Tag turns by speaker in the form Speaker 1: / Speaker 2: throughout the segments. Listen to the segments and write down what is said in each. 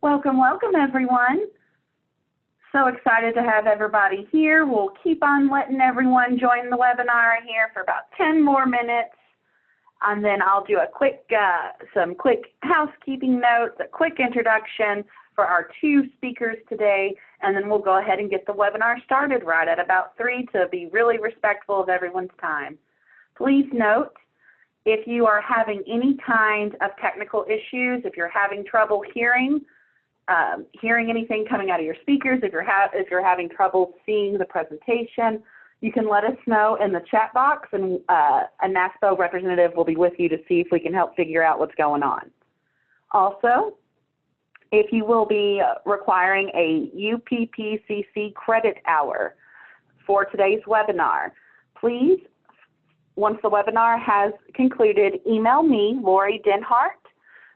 Speaker 1: Welcome, welcome everyone. So excited to have everybody here. We'll keep on letting everyone join the webinar here for about 10 more minutes. And then I'll do some quick housekeeping notes, a quick introduction for our two speakers today, and then we'll go ahead and get the webinar started right at about 3 to be really respectful of everyone's time. Please note, if you are having any kind of technical issues, if you're having trouble hearing anything coming out of your speakers, if you're having trouble seeing the presentation, you can let us know in the chat box, and a NASPO representative will be with you to see if we can help figure out what's going on. Also, if you will be requiring a UPPCC credit hour for today's webinar, please, once the webinar has concluded, email me, Lori Denhart.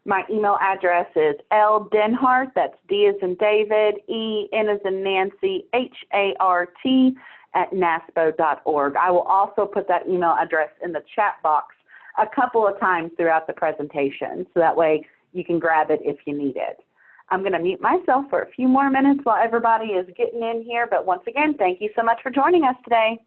Speaker 1: My email address is ldenhart, that's D as in David, E, N as in Nancy, H-A-R-T, @naspo.org. I will also put that email address in the chat box a couple of times throughout the presentation, so that way you can grab it if you need it. I'm going to mute myself for a few more minutes while everybody is getting in here, but once again, thank you so much for joining us today.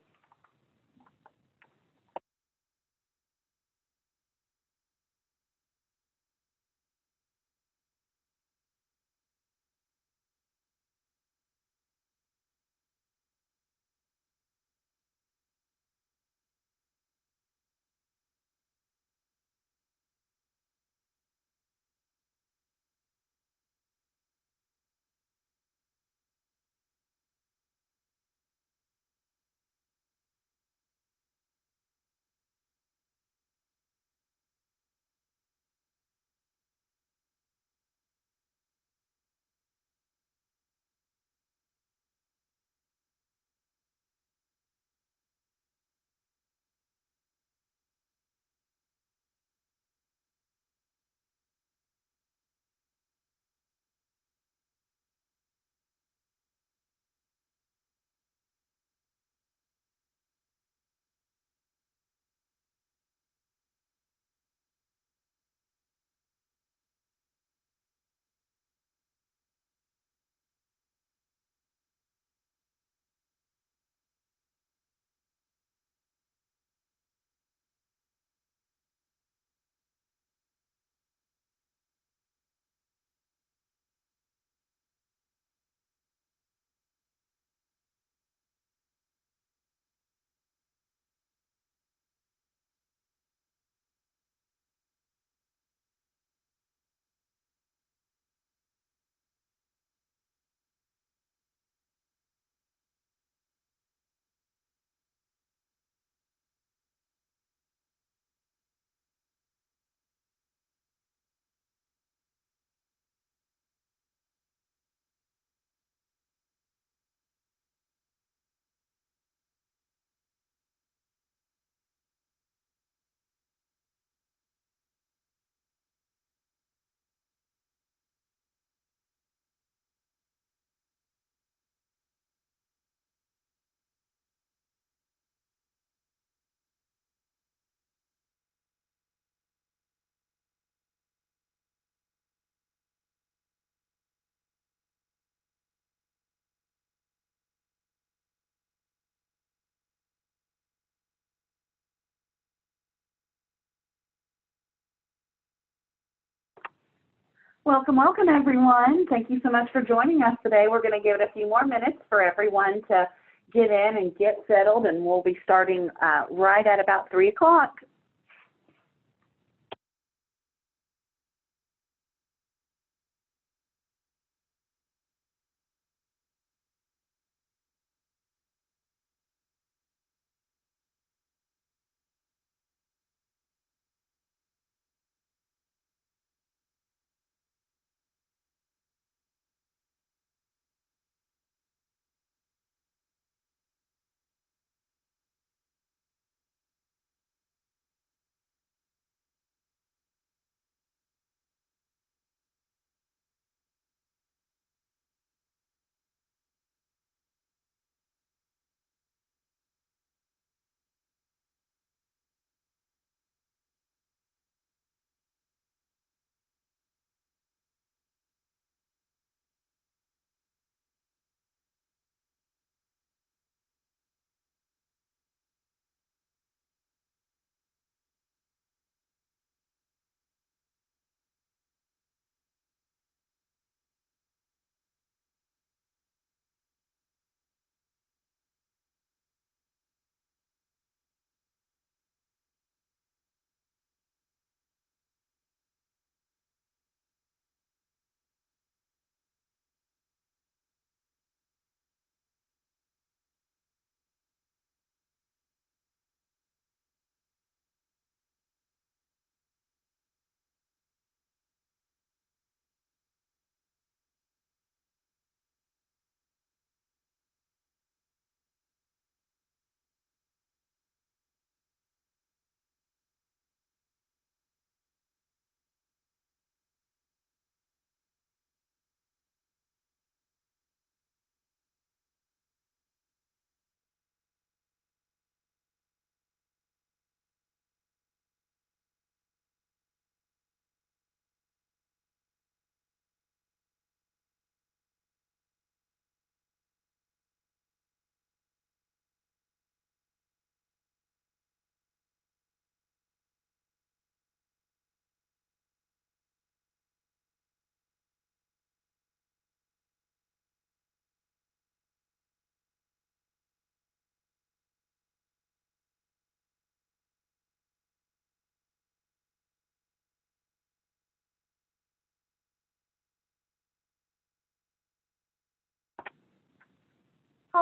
Speaker 1: Welcome, welcome everyone. Thank you so much for joining us today. We're going to give it a few more minutes for everyone to get in and get settled, and we'll be starting right at about 3 o'clock.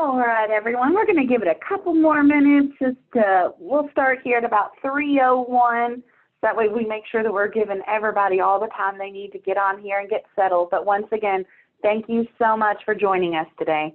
Speaker 1: All right, everyone, we're going to give it a couple more minutes. We'll start here at about 3:01. That way we make sure that we're giving everybody all the time they need to get on here and get settled. But once again, thank you so much for joining us today.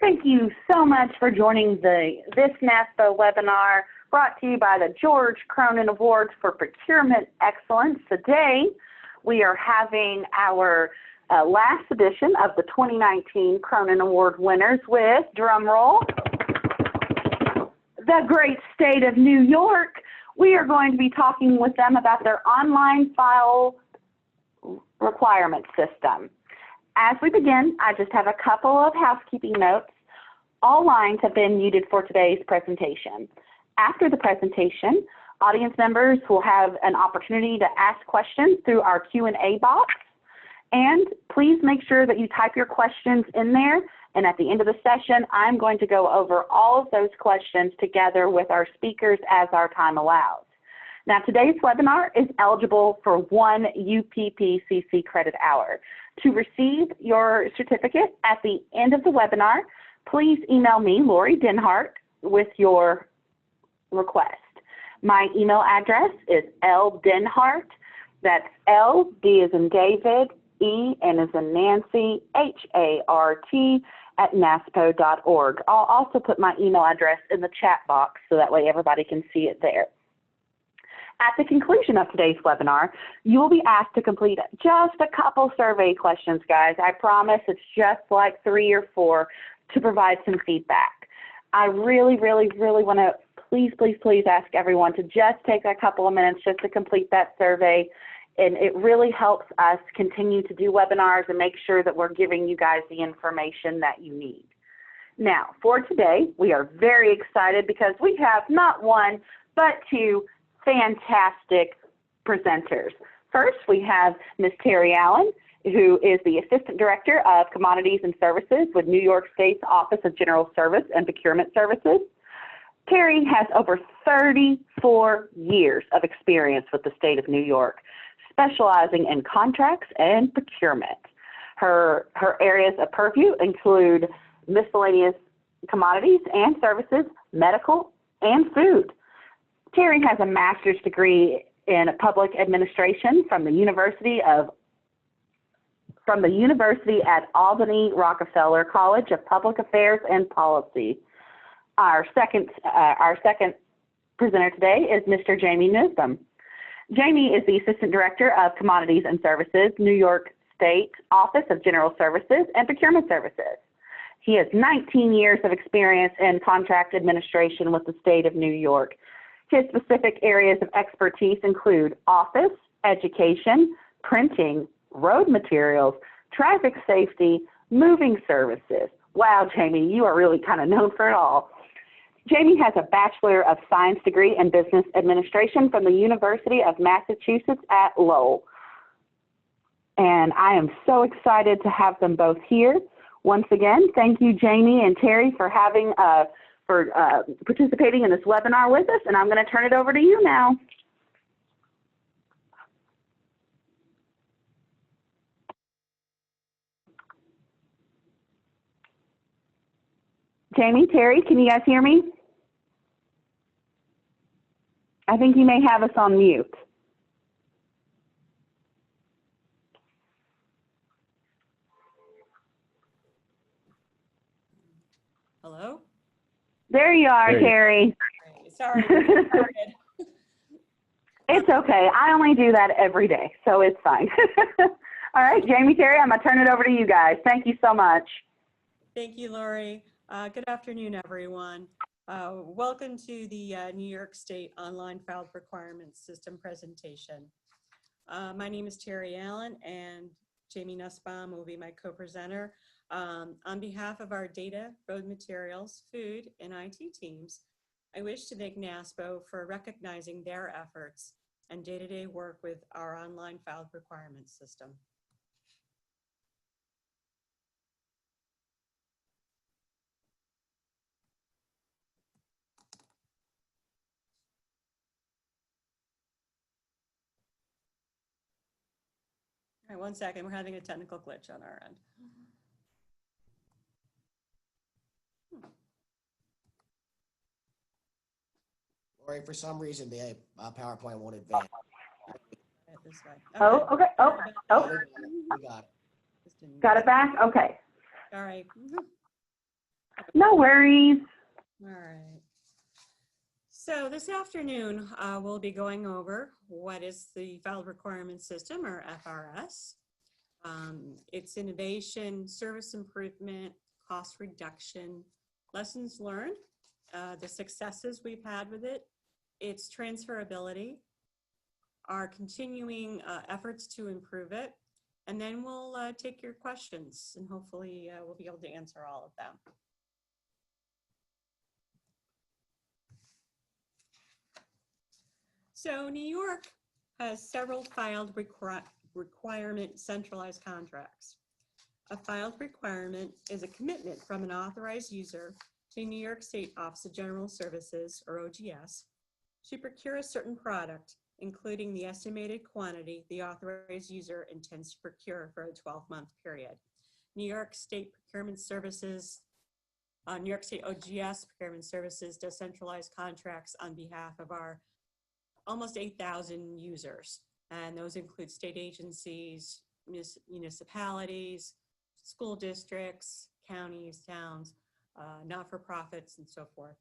Speaker 1: Thank you so much for joining this NASPO webinar brought to you by the George Cronin Awards for Procurement Excellence. Today, we are having our last edition of the 2019 Cronin Award winners with, drumroll, the great state of New York. We are going to be talking with them about their online file requirement system. As we begin, I just have a couple of housekeeping notes. All lines have been muted for today's presentation. After the presentation, audience members will have an opportunity to ask questions through our Q&A box. And please make sure that you type your questions in there. And at the end of the session, I'm going to go over all of those questions together with our speakers as our time allows. Now, today's webinar is eligible for 1 UPPCC credit hour. To receive your certificate at the end of the webinar, please email me, Lori Denhart, with your request. My email address is ldenhart, that's L, D as in David, E, N as in Nancy, H-A-R-T, at NASPO.org. I'll also put my email address in the chat box so that way everybody can see it there. At the conclusion of today's webinar, you will be asked to complete just a couple survey questions, guys. I promise it's just like 3 or 4 to provide some feedback. I really want to please ask everyone to just take a couple of minutes just to complete that survey. And it really helps us continue to do webinars and make sure that we're giving you guys the information that you need. Now, for today, we are very excited because we have not 1, but 2 fantastic presenters. First, we have Ms. Terry Allen, who is the Assistant Director of Commodities and Services with New York State's Office of General Service and Procurement Services. Terry has over 34 years of experience with the state of New York, specializing in contracts and procurement. Her areas of purview include miscellaneous commodities and services, medical, and food. Terry has a master's degree in public administration from the University at Albany Rockefeller College of Public Affairs and Policy. Our second presenter today is Mr. Jamie Newsom. Jamie is the Assistant Director of Commodities and Services, New York State Office of General Services and Procurement Services. He has 19 years of experience in contract administration with the state of New York. His specific areas of expertise include office, education, printing, road materials, traffic safety, moving services. Wow, Jamie, you are really kind of known for it all. Jamie has a Bachelor of Science degree in Business Administration from the University of Massachusetts at Lowell. And I am so excited to have them both here. Once again, thank you, Jamie and Terry, for participating in this webinar with us, and I'm going to turn it over to you now. Jamie, Terry, can you guys hear me? I think you may have us on mute.
Speaker 2: Hello?
Speaker 1: There you are, Terry.
Speaker 2: Sorry.
Speaker 1: It's okay. I only do that every day, so it's fine. All right, Jamie, Terry, I'm going to turn it over to you guys. Thank you so much.
Speaker 2: Thank you, Lori. Good afternoon, everyone. Welcome to the New York State Online Filed Requirements System presentation. My name is Terry Allen, and Jamie Nussbaum will be my co-presenter. On behalf of our data, road materials, food, and IT teams, I wish to thank NASPO for recognizing their efforts and day-to-day work with our online filed requirements system. All right, 1 second, we're having a technical glitch on our end.
Speaker 3: Lori, for some reason, the PowerPoint won't advance.
Speaker 2: This way.
Speaker 1: Oh, okay. Oh.
Speaker 3: We got it.
Speaker 1: Got it back? Okay.
Speaker 2: All right.
Speaker 1: No worries.
Speaker 2: All right. So this afternoon, we'll be going over what is the Filed Requirements System, or FRS. Its innovation, service improvement, cost reduction, lessons learned, the successes we've had with it, its transferability, our continuing efforts to improve it, and then we'll take your questions, and hopefully we'll be able to answer all of them. So New York has several filed requirement centralized contracts. A filed requirement is a commitment from an authorized user to New York State Office of General Services, or OGS, to procure a certain product, including the estimated quantity the authorized user intends to procure for a 12-month period. New York State Procurement Services, New York State OGS Procurement Services does centralized contracts on behalf of our almost 8,000 users. And those include state agencies, municipalities, school districts, counties, towns, not-for-profits, and so forth.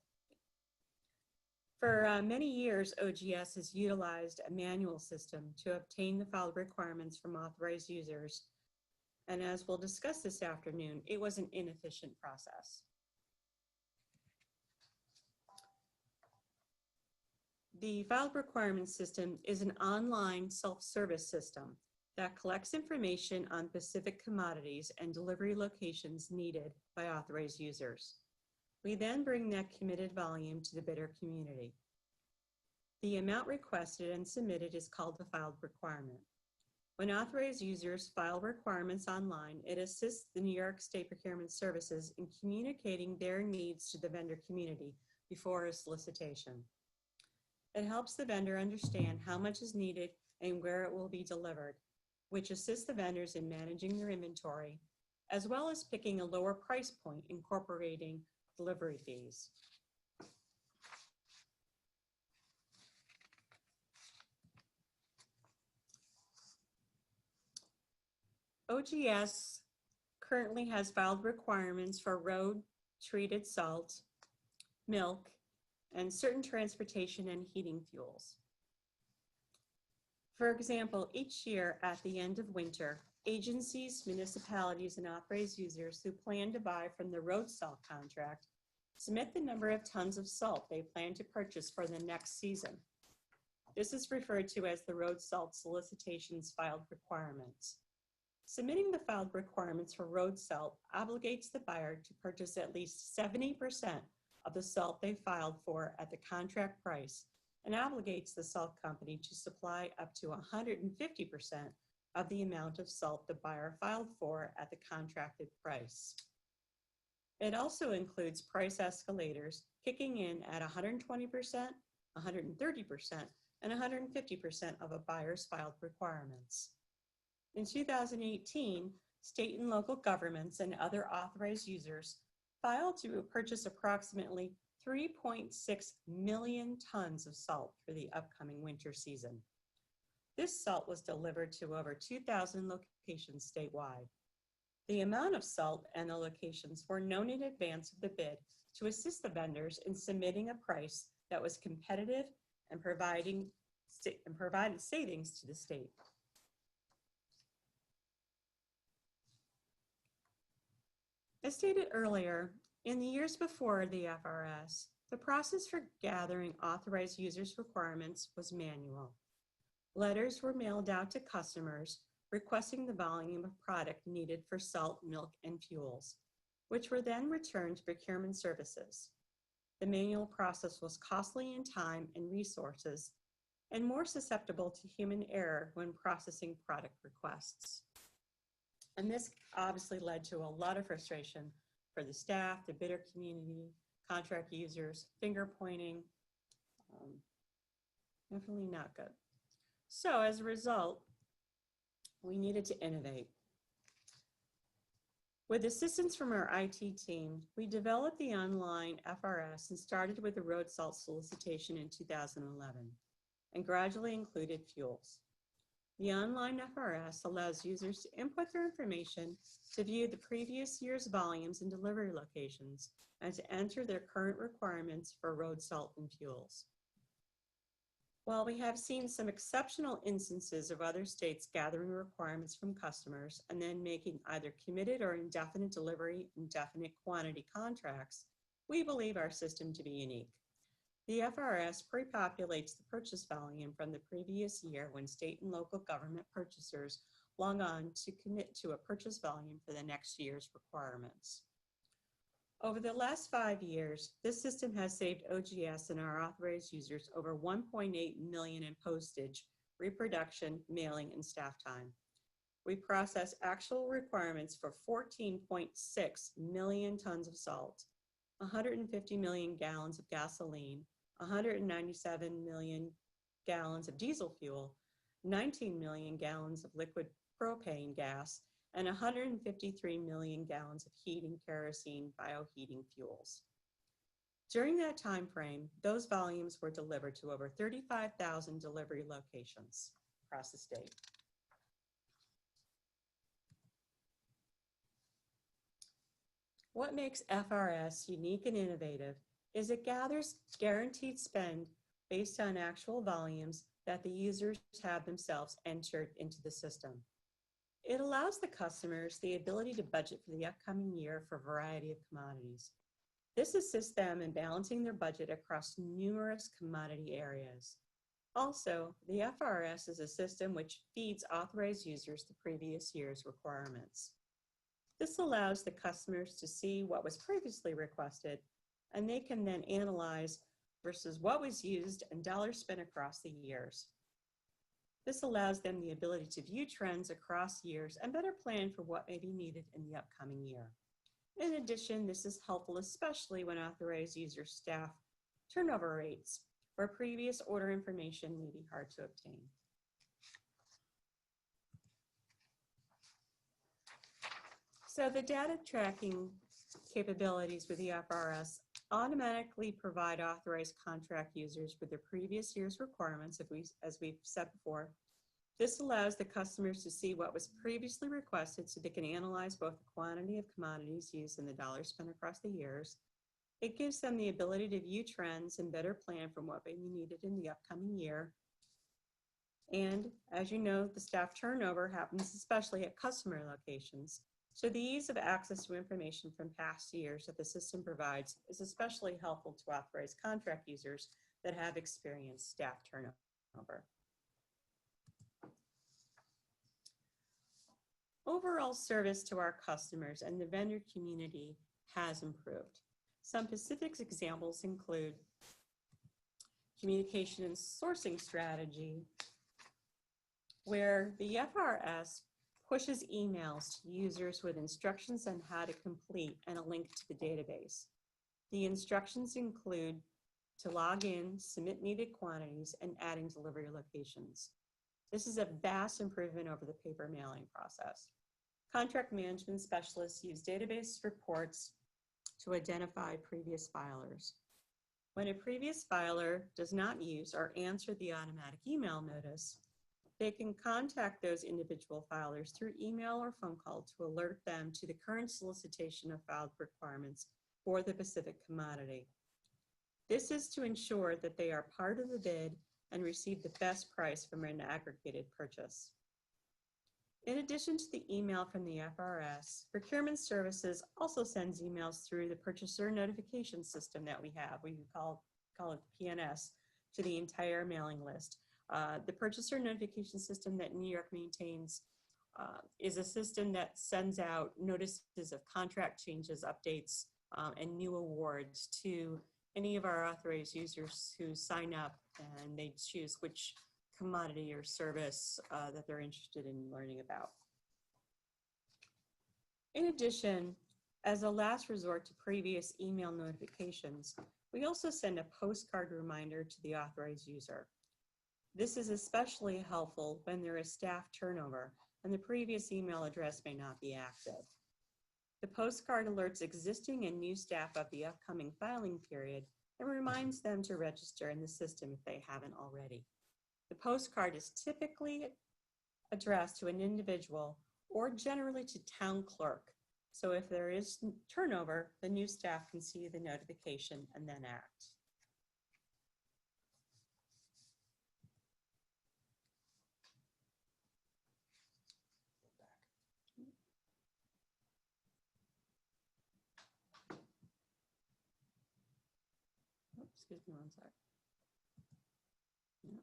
Speaker 2: For many years, OGS has utilized a manual system to obtain the filed requirements from authorized users. And as we'll discuss this afternoon, it was an inefficient process. The filed requirements system is an online self-service system that collects information on specific commodities and delivery locations needed by authorized users. We then bring that committed volume to the bidder community. The amount requested and submitted is called the filed requirement. When authorized users file requirements online, it assists the New York State Procurement Services in communicating their needs to the vendor community before a solicitation. It helps the vendor understand how much is needed and where it will be delivered, which assists the vendors in managing their inventory, as well as picking a lower price point incorporating delivery fees. OGS currently has filed requirements for road treated salt, milk, and certain transportation and heating fuels. For example, each year at the end of winter, agencies, municipalities, and authorized users who plan to buy from the road salt contract submit the number of tons of salt they plan to purchase for the next season. This is referred to as the road salt solicitations filed requirements. Submitting the filed requirements for road salt obligates the buyer to purchase at least 70% of the salt they filed for at the contract price, and obligates the salt company to supply up to 150% of the amount of salt the buyer filed for at the contracted price. It also includes price escalators kicking in at 120%, 130%, and 150% of a buyer's filed requirements. In 2018, state and local governments and other authorized users filed to purchase approximately 3.6 million tons of salt for the upcoming winter season. This salt was delivered to over 2,000 locations statewide. The amount of salt and the locations were known in advance of the bid to assist the vendors in submitting a price that was competitive and provided savings to the state. As stated earlier, in the years before the FRS, the process for gathering authorized users' requirements was manual. Letters were mailed out to customers requesting the volume of product needed for salt, milk, and fuels, which were then returned to procurement services. The manual process was costly in time and resources and more susceptible to human error when processing product requests. And this obviously led to a lot of frustration for the staff, the bidder community, contract users, finger pointing. Definitely not good. So as a result, we needed to innovate. With assistance from our IT team, we developed the online FRS and started with the road salt solicitation in 2011 and gradually included fuels. The online FRS allows users to input their information to view the previous year's volumes and delivery locations and to enter their current requirements for road salt and fuels. While we have seen some exceptional instances of other states gathering requirements from customers and then making either committed or indefinite delivery, indefinite quantity contracts, we believe our system to be unique. The FRS pre-populates the purchase volume from the previous year when state and local government purchasers log on to commit to a purchase volume for the next year's requirements. Over the last 5 years, this system has saved OGS and our authorized users over $1.8 million in postage, reproduction, mailing, and staff time. We process actual requirements for 14.6 million tons of salt, 150 million gallons of gasoline, 197 million gallons of diesel fuel, 19 million gallons of liquid propane gas, and 153 million gallons of heating, kerosene, bioheating fuels. During that time frame, those volumes were delivered to over 35,000 delivery locations across the state. What makes FRS unique and innovative is it gathers guaranteed spend based on actual volumes that the users have themselves entered into the system. It allows the customers the ability to budget for the upcoming year for a variety of commodities. This assists them in balancing their budget across numerous commodity areas. Also, the FRS is a system which feeds authorized users the previous year's requirements. This allows the customers to see what was previously requested, and they can then analyze versus what was used and dollars spent across the years. This allows them the ability to view trends across years and better plan for what may be needed in the upcoming year. In addition, this is helpful especially when authorized user staff turnover rates, where previous order information may be hard to obtain. So the data tracking capabilities with the FRS automatically provide authorized contract users with their previous year's requirements, as we've said before. This allows the customers to see what was previously requested so they can analyze both the quantity of commodities used and the dollars spent across the years. It gives them the ability to view trends and better plan for what may be needed in the upcoming year. And as you know, the staff turnover happens especially at customer locations. So the ease of access to information from past years that the system provides is especially helpful to authorized contract users that have experienced staff turnover. Overall service to our customers and the vendor community has improved. Some specific examples include communication and sourcing strategy, where the FRS pushes emails to users with instructions on how to complete and a link to the database. The instructions include to log in, submit needed quantities, and adding delivery locations. This is a vast improvement over the paper mailing process. Contract management specialists use database reports to identify previous filers. When a previous filer does not use or answer the automatic email notice, they can contact those individual filers through email or phone call to alert them to the current solicitation of filed requirements for the specific commodity. This is to ensure that they are part of the bid and receive the best price from an aggregated purchase. In addition to the email from the FRS, Procurement Services also sends emails through the purchaser notification system that we have. We call it PNS to the entire mailing list. The purchaser notification system that New York maintains is a system that sends out notices of contract changes, updates, and new awards to any of our authorized users who sign up and they choose which commodity or service that they're interested in learning about. In addition, as a last resort to previous email notifications, we also send a postcard reminder to the authorized user. This is especially helpful when there is staff turnover and the previous email address may not be active. The postcard alerts existing and new staff of the upcoming filing period and reminds them to register in the system if they haven't already. The postcard is typically addressed to an individual or generally to town clerk. So if there is turnover, the new staff can see the notification and then act. Excuse me one sec. Yeah.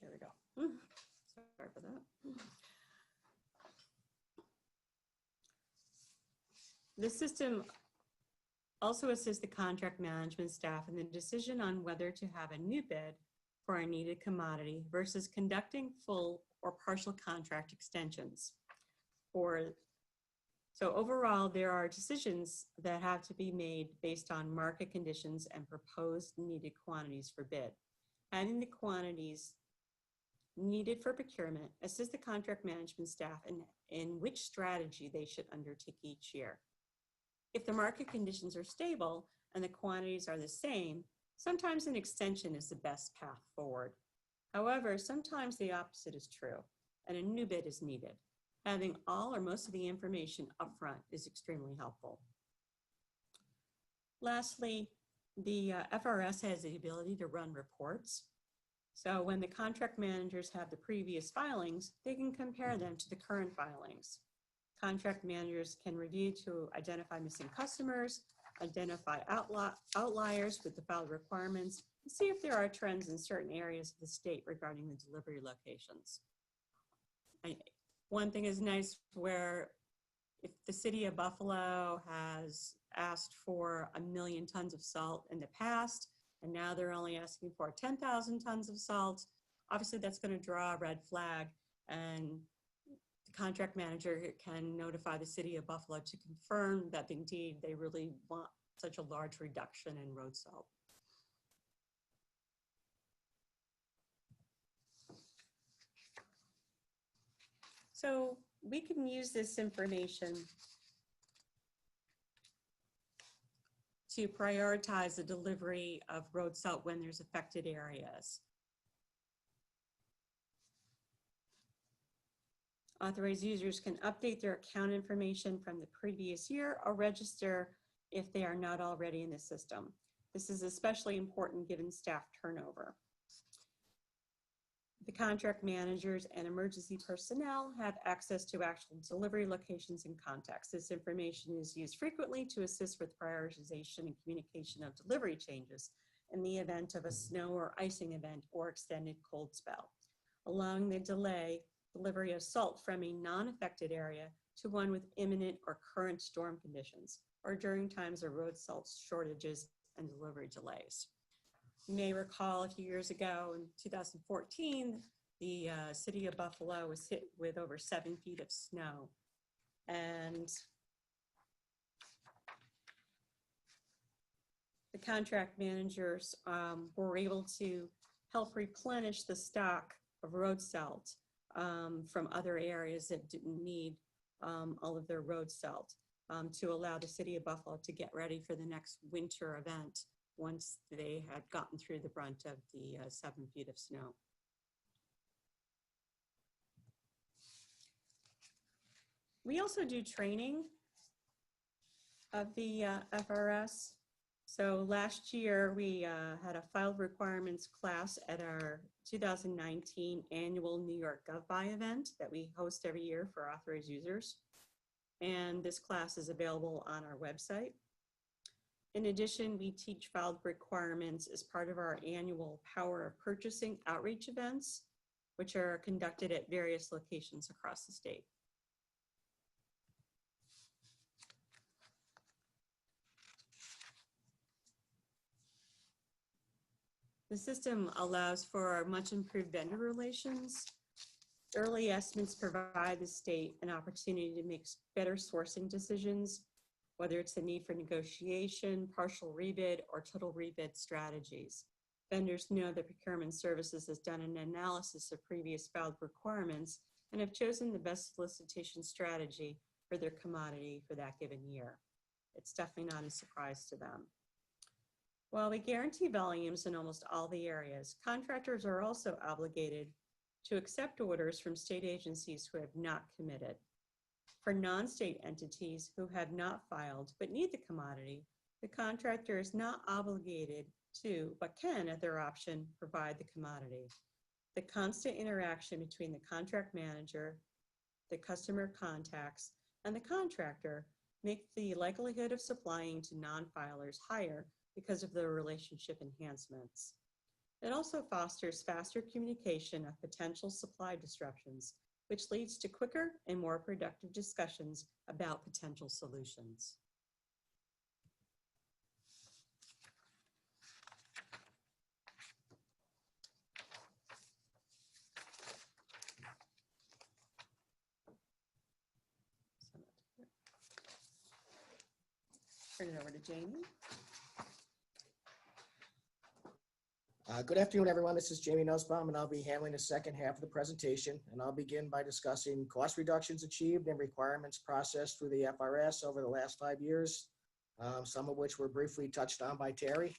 Speaker 2: There we go. Sorry for that. The system also assists the contract management staff in the decision on whether to have a new bid for a needed commodity versus conducting full or partial contract extensions. So overall, there are decisions that have to be made based on market conditions and proposed needed quantities for bid. Adding the quantities needed for procurement assist the contract management staff in which strategy they should undertake each year. If the market conditions are stable and the quantities are the same, sometimes an extension is the best path forward. However, sometimes the opposite is true, and a new bid is needed. Having all or most of the information upfront is extremely helpful. Lastly, the FRS has the ability to run reports. So when the contract managers have the previous filings, they can compare them to the current filings. Contract managers can review to identify missing customers, identify outliers with the filed requirements, and see if there are trends in certain areas of the state regarding the delivery locations. One thing is nice where if the city of Buffalo has asked for 1 million tons of salt in the past, and now they're only asking for 10,000 tons of salt, obviously that's going to draw a red flag, and the contract manager can notify the city of Buffalo to confirm that indeed they really want such a large reduction in road salt. So we can use this information to prioritize the delivery of road salt when there's affected areas. Authorized users can update their account information from the previous year or register if they are not already in the system. This is especially important given staff turnover. The contract managers and emergency personnel have access to actual delivery locations and contacts. This information is used frequently to assist with prioritization and communication of delivery changes in the event of a snow or icing event or extended cold spell, allowing the delivery of salt from a non-affected area to one with imminent or current storm conditions, or during times of road salt shortages and delivery delays. You may recall a few years ago in 2014, the city of Buffalo was hit with over 7 feet of snow. And the contract managers were able to help replenish the stock of road salt from other areas that didn't need all of their road salt to allow the city of Buffalo to get ready for the next winter event once they had gotten through the brunt of the 7 feet of snow. We also do training of the FRS. So last year we had a filed requirements class at our 2019 annual New York GovBuy event that we host every year for authorized users. And this class is available on our website. In addition, we teach filed requirements as part of our annual Power of Purchasing outreach events, which are conducted at various locations across the state. The system allows for much improved vendor relations. Early estimates provide the state an opportunity to make better sourcing decisions, whether it's the need for negotiation, partial rebid, or total rebid strategies. Vendors know that procurement services has done an analysis of previous filed requirements and have chosen the best solicitation strategy for their commodity for that given year. It's definitely not a surprise to them. While we guarantee volumes in almost all the areas, contractors are also obligated to accept orders from state agencies who have not committed. For non-state entities who have not filed but need the commodity, the contractor is not obligated to, but can, at their option, provide the commodity. The constant interaction between the contract manager, the customer contacts, and the contractor make the likelihood of supplying to non-filers higher because of the relationship enhancements. It also fosters faster communication of potential supply disruptions, which leads to quicker and more productive discussions about potential solutions. Turn it over to Jamie.
Speaker 3: Good afternoon, everyone. This is Jamie Nussbaum, and I'll be handling the second half of the presentation. And I'll begin by discussing cost reductions achieved and requirements processed through the FRS over the last 5 years, some of which were briefly touched on by Terry.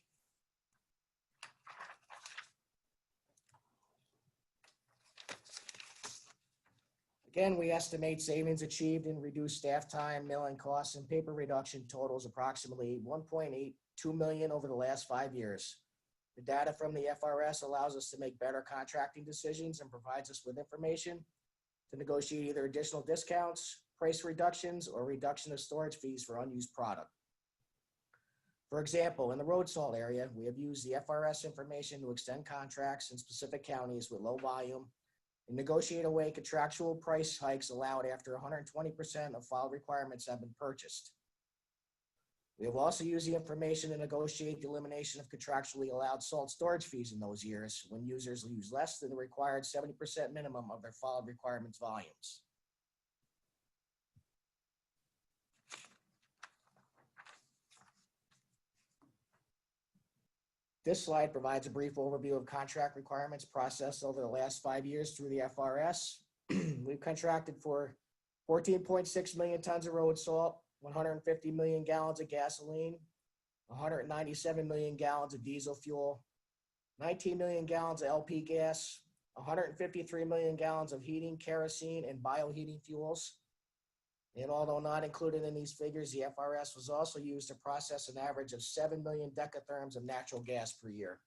Speaker 3: Again, we estimate savings achieved in reduced staff time, milling costs, and paper reduction totals approximately $1.82 million over the last 5 years. The data from the FRS allows us to make better contracting decisions and provides us with information to negotiate either additional discounts, price reductions, or reduction of storage fees for unused product. For example, in the road salt area, we have used the FRS information to extend contracts in specific counties with low volume and negotiate away contractual price hikes allowed after 120% of filed requirements have been purchased. We have also used the information to negotiate the elimination of contractually allowed salt storage fees in those years when users use less than the required 70% minimum of their filed requirements volumes. This slide provides a brief overview of contract requirements processed over the last 5 years through the FRS. We've contracted for 14.6 million tons of road salt, 150 million gallons of gasoline, 197 million gallons of diesel fuel, 19 million gallons of LP gas, 153 million gallons of heating, kerosene, and bioheating fuels. And although not included in these figures, the FRS was also used to process an average of 7 million decatherms of natural gas per year.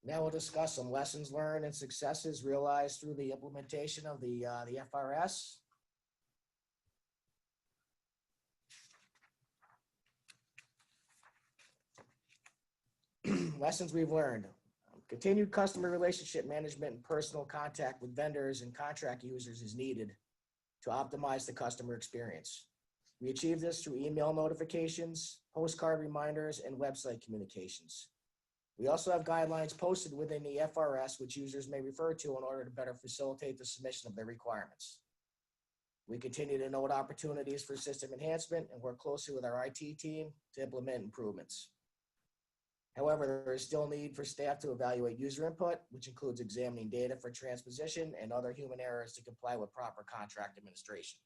Speaker 3: Now we'll discuss some lessons learned and successes realized through the implementation of the FRS. Lessons we've learned. Continued customer relationship management and personal contact with vendors and contract users is needed. to optimize the customer experience. We achieve this through email notifications, postcard reminders, and website communications. We also have guidelines posted within the FRS which users may refer to in order to better facilitate the submission of their requirements. We continue to note opportunities for system enhancement and work closely with our IT team to implement improvements. However, there is still a need for staff to evaluate user input, which includes examining data for transposition and other human errors to comply with proper contract administration.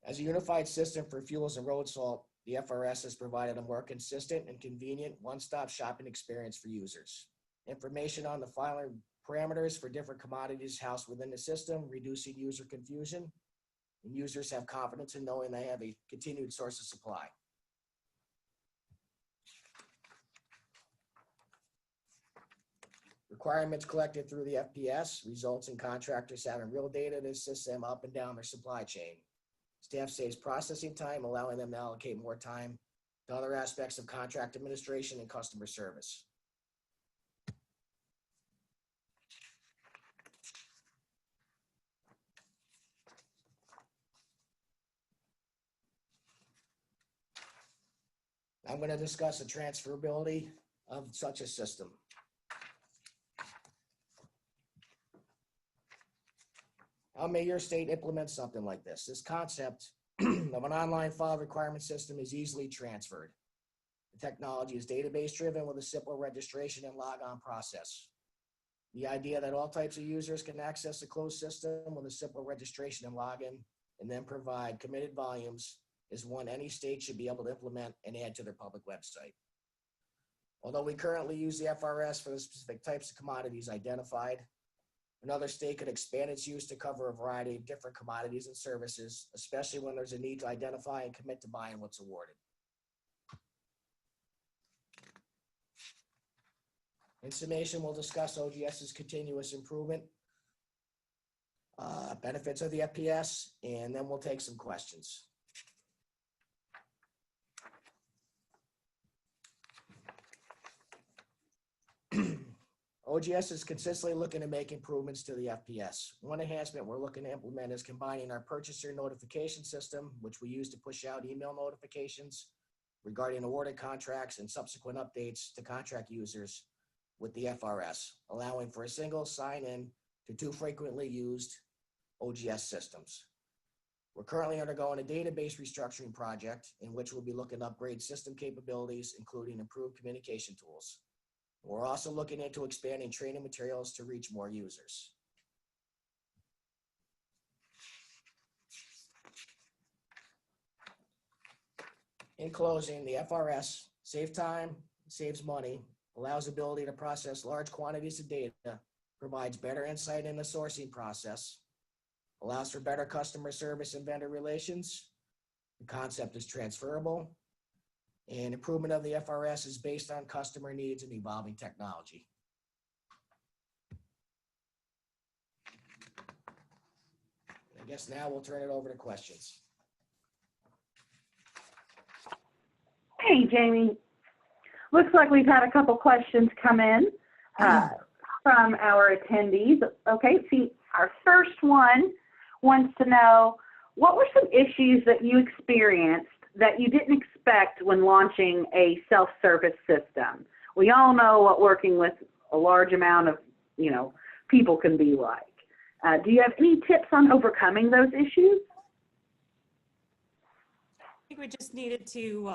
Speaker 3: As a unified system for fuels and road salt, the FRS has provided a more consistent and convenient one-stop shopping experience for users. Information on the filing parameters for different commodities housed within the system, reducing user confusion, and users have confidence in knowing they have a continued source of supply. Requirements collected through the FPS results in contractors having real data to assist them up and down their supply chain. Staff saves processing time, allowing them to allocate more time to other aspects of contract administration and customer service. I'm going to discuss the transferability of such a system. How may your state implement something like this? This concept of an online file requirement system is easily transferred. The technology is database driven with a simple registration and logon process. The idea that all types of users can access a closed system with a simple registration and login and then provide committed volumes is one any state should be able to implement and add to their public website. Although we currently use the FRS for the specific types of commodities identified, another state could expand its use to cover a variety of different commodities and services, especially when there's a need to identify and commit to buying what's awarded. In summation, we'll discuss OGS's continuous improvement, benefits of the FPS, and then we'll take some questions. OGS is consistently looking to make improvements to the FPS. One enhancement we're looking to implement is combining our purchaser notification system, which we use to push out email notifications regarding awarded contracts and subsequent updates to contract users with the FRS, allowing for a single sign-in to two frequently used OGS systems. We're currently undergoing a database restructuring project in which we'll be looking to upgrade system capabilities, including improved communication tools. We're also looking into expanding training materials to reach more users. In closing, the FRS saves time, saves money, allows ability to process large quantities of data, provides better insight in the sourcing process, allows for better customer service and vendor relations. The concept is transferable. And improvement of the FRS is based on customer needs and evolving technology. I guess now we'll turn it over to questions.
Speaker 1: Hey, Jamie. Looks like we've had a couple questions come in from our attendees. Okay, see, our first one wants to know, what were some issues that you experienced that you didn't expect when launching a self-service system? We all know what working with a large amount of, people can be like. Do you have any tips on overcoming those issues?
Speaker 2: I think we just needed to,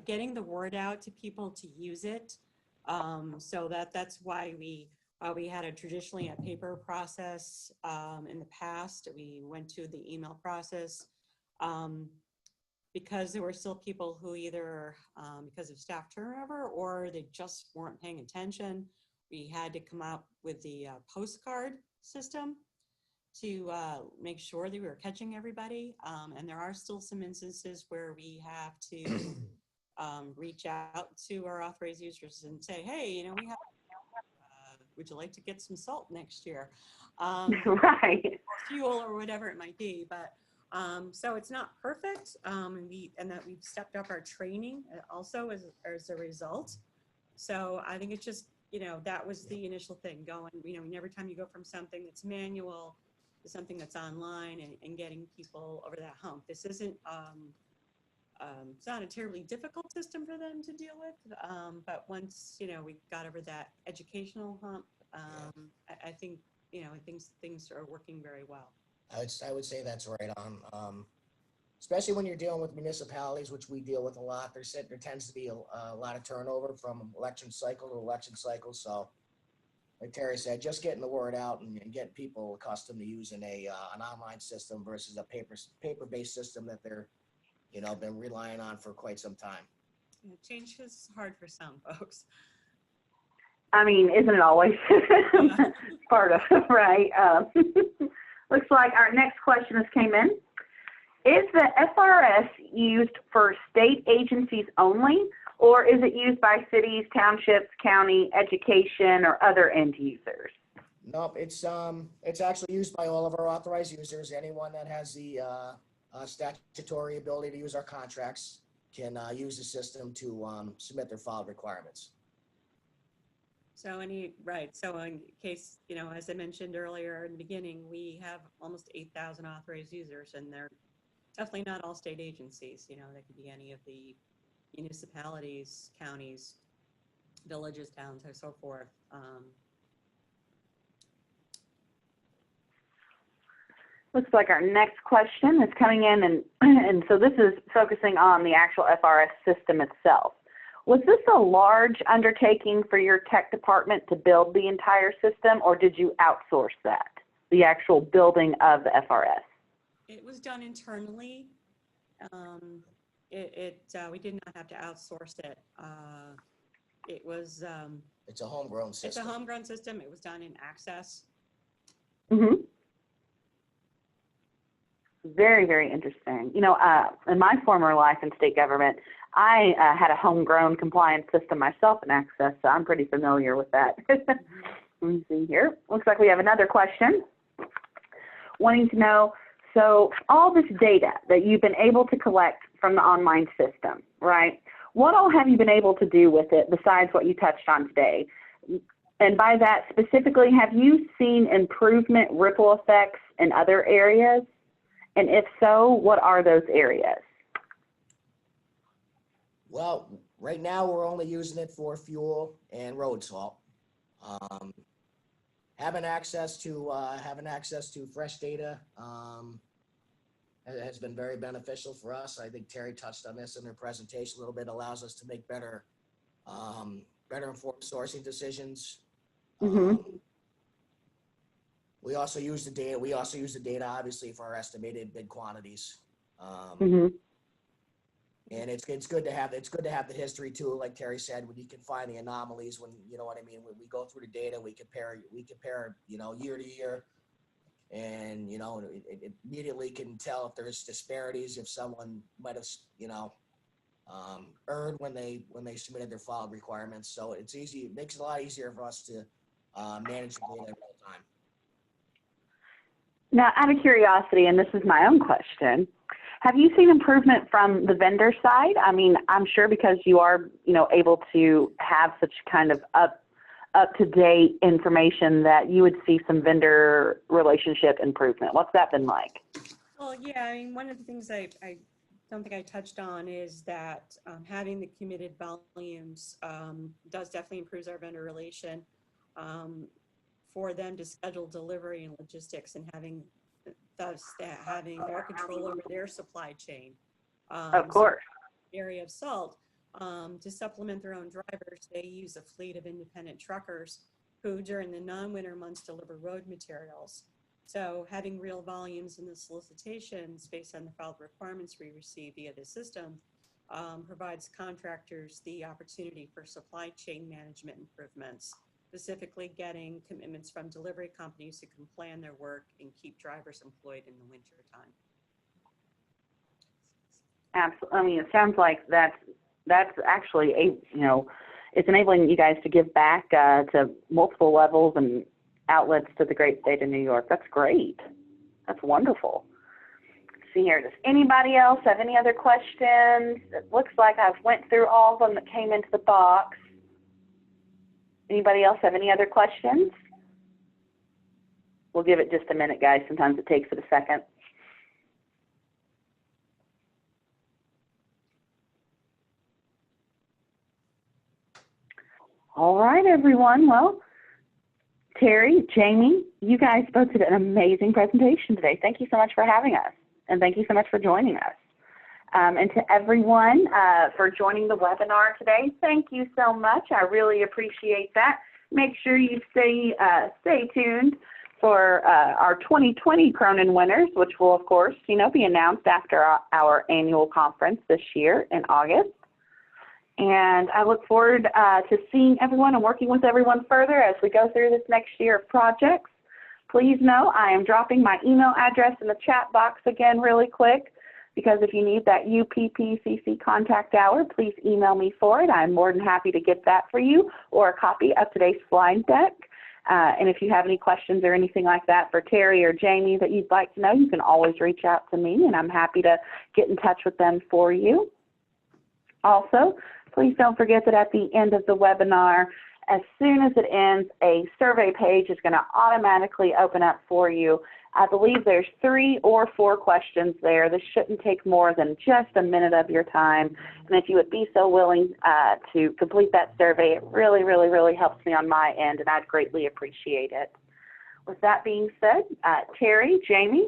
Speaker 2: getting the word out to people to use it. So that's why we had traditionally a paper process in the past. We went to the email process. Because there were still people who either because of staff turnover or they just weren't paying attention, we had to come out with the postcard system to make sure that we were catching everybody. And there are still some instances where we have to reach out to our authorized users and say, hey, we have, would you like to get some salt next year?
Speaker 1: Right.
Speaker 2: Or fuel or whatever it might be. But so it's not perfect, and that we've stepped up our training also as a result. So I think it's just you know, that was the initial thing going, you know, and every time you go from something that's manual to something that's online and getting people over that hump. This isn't, it's not a terribly difficult system for them to deal with. But once, you know, we got over that educational hump, I think, you know, things are working very well.
Speaker 3: I would say that's right on. Especially when you're dealing with municipalities, which we deal with a lot. There tends to be a lot of turnover from election cycle to election cycle. So, like Terry said, just getting the word out and getting people accustomed to using an online system versus a paper-based system that they're, you know, been relying on for quite some time.
Speaker 2: Yeah, change is hard for some folks.
Speaker 1: I mean, isn't it always part of it, right? Looks like our next question has came in. Is the FRS used for state agencies only, or is it used by cities, townships, county, education, or other end users?
Speaker 3: Nope, it's actually used by all of our authorized users. Anyone that has the statutory ability to use our contracts can use the system to submit their filed requirements.
Speaker 2: So so in case, you know, as I mentioned earlier in the beginning, we have almost 8,000 authorized users, and they're definitely not all state agencies. You know, they could be any of the municipalities, counties, villages, towns, and so forth.
Speaker 1: Looks like our next question is coming in, and so this is focusing on the actual FRS system itself. Was this a large undertaking for your tech department to build the entire system, or did you outsource that, the actual building of the FRS?
Speaker 2: It was done internally. We did not have to outsource it. It was.
Speaker 3: It's a homegrown system.
Speaker 2: It's a homegrown system. It was done in Access.
Speaker 1: Mm-hmm. Very, very interesting. You know, in my former life in state government, I had a homegrown compliance system myself in Access, so I'm pretty familiar with that. Let me see here. Looks like we have another question. Wanting to know, so all this data that you've been able to collect from the online system, right? What all have you been able to do with it besides what you touched on today? And by that specifically, have you seen improvement ripple effects in other areas? And if so, what are those areas?
Speaker 3: Well, right now we're only using it for fuel and road salt. Having access to fresh data has been very beneficial for us. I think Terry touched on this in her presentation a little bit. Allows us to make better informed sourcing decisions.
Speaker 1: Mm-hmm.
Speaker 3: We also use the data, obviously, for our estimated bid quantities.
Speaker 1: Mm-hmm.
Speaker 3: And it's good to have the history too, like Terry said, when you can find the anomalies, when you know what I mean. When we go through the data, we compare you know, year to year, and you know, it immediately can tell if there's disparities, if someone might have, you know, earned when they submitted their filed requirements. So it's easy. It makes it a lot easier for us to manage the data in real time.
Speaker 1: Now, out of curiosity, and this is my own question, have you seen improvement from the vendor side? I mean, I'm sure because you are, you know, able to have such kind of up-to-date information that you would see some vendor relationship improvement. What's that been like?
Speaker 2: Well, yeah, I mean, one of the things I don't think I touched on is that having the committed volumes does definitely improve our vendor relation for them to schedule delivery and logistics, and having more control over their supply chain.
Speaker 1: Of course.
Speaker 2: So area of salt, to supplement their own drivers, they use a fleet of independent truckers who during the non-winter months deliver road materials. So having real volumes in the solicitations based on the filed requirements we receive via the system provides contractors the opportunity for supply chain management improvements, specifically getting commitments from delivery companies who can plan their work and keep drivers employed in the winter time.
Speaker 1: Absolutely. I mean, it sounds like that's actually it's enabling you guys to give back to multiple levels and outlets to the great state of New York. That's great. That's wonderful. Let's see here. Does anybody else have any other questions? It looks like I've went through all of them that came into the box. Anybody else have any other questions? We'll give it just a minute, guys. Sometimes it takes it a second. All right, everyone. Well, Terry, Jamie, you guys both did an amazing presentation today. Thank you so much for having us, and thank you so much for joining us. And to everyone for joining the webinar today, thank you so much. I really appreciate that. Make sure you stay tuned for our 2020 Cronin winners, which will, of course, be announced after our annual conference this year in August. And I look forward to seeing everyone and working with everyone further as we go through this next year of projects. Please know I am dropping my email address in the chat box again really quick, because if you need that UPPCC contact hour, please email me for it. I'm more than happy to get that for you, or a copy of today's slide deck. And if you have any questions or anything like that for Terry or Jamie that you'd like to know, you can always reach out to me, and I'm happy to get in touch with them for you. Also, please don't forget that at the end of the webinar, as soon as it ends, a survey page is going to automatically open up for you. I believe there's 3 or 4 questions there. This shouldn't take more than just a minute of your time. And if you would be so willing to complete that survey, it really, really, really helps me on my end, and I'd greatly appreciate it. With that being said, Terry, Jamie,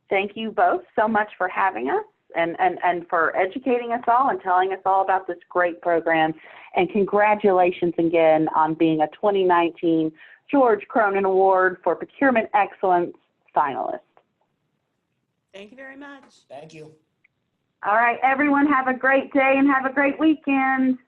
Speaker 1: thank you both so much for having us and for educating us all and telling us all about this great program. And congratulations again on being a 2019 George Cronin Award for Procurement Excellence finalist.
Speaker 2: Thank you very much.
Speaker 3: Thank you.
Speaker 1: All right, everyone, have a great day and have a great weekend.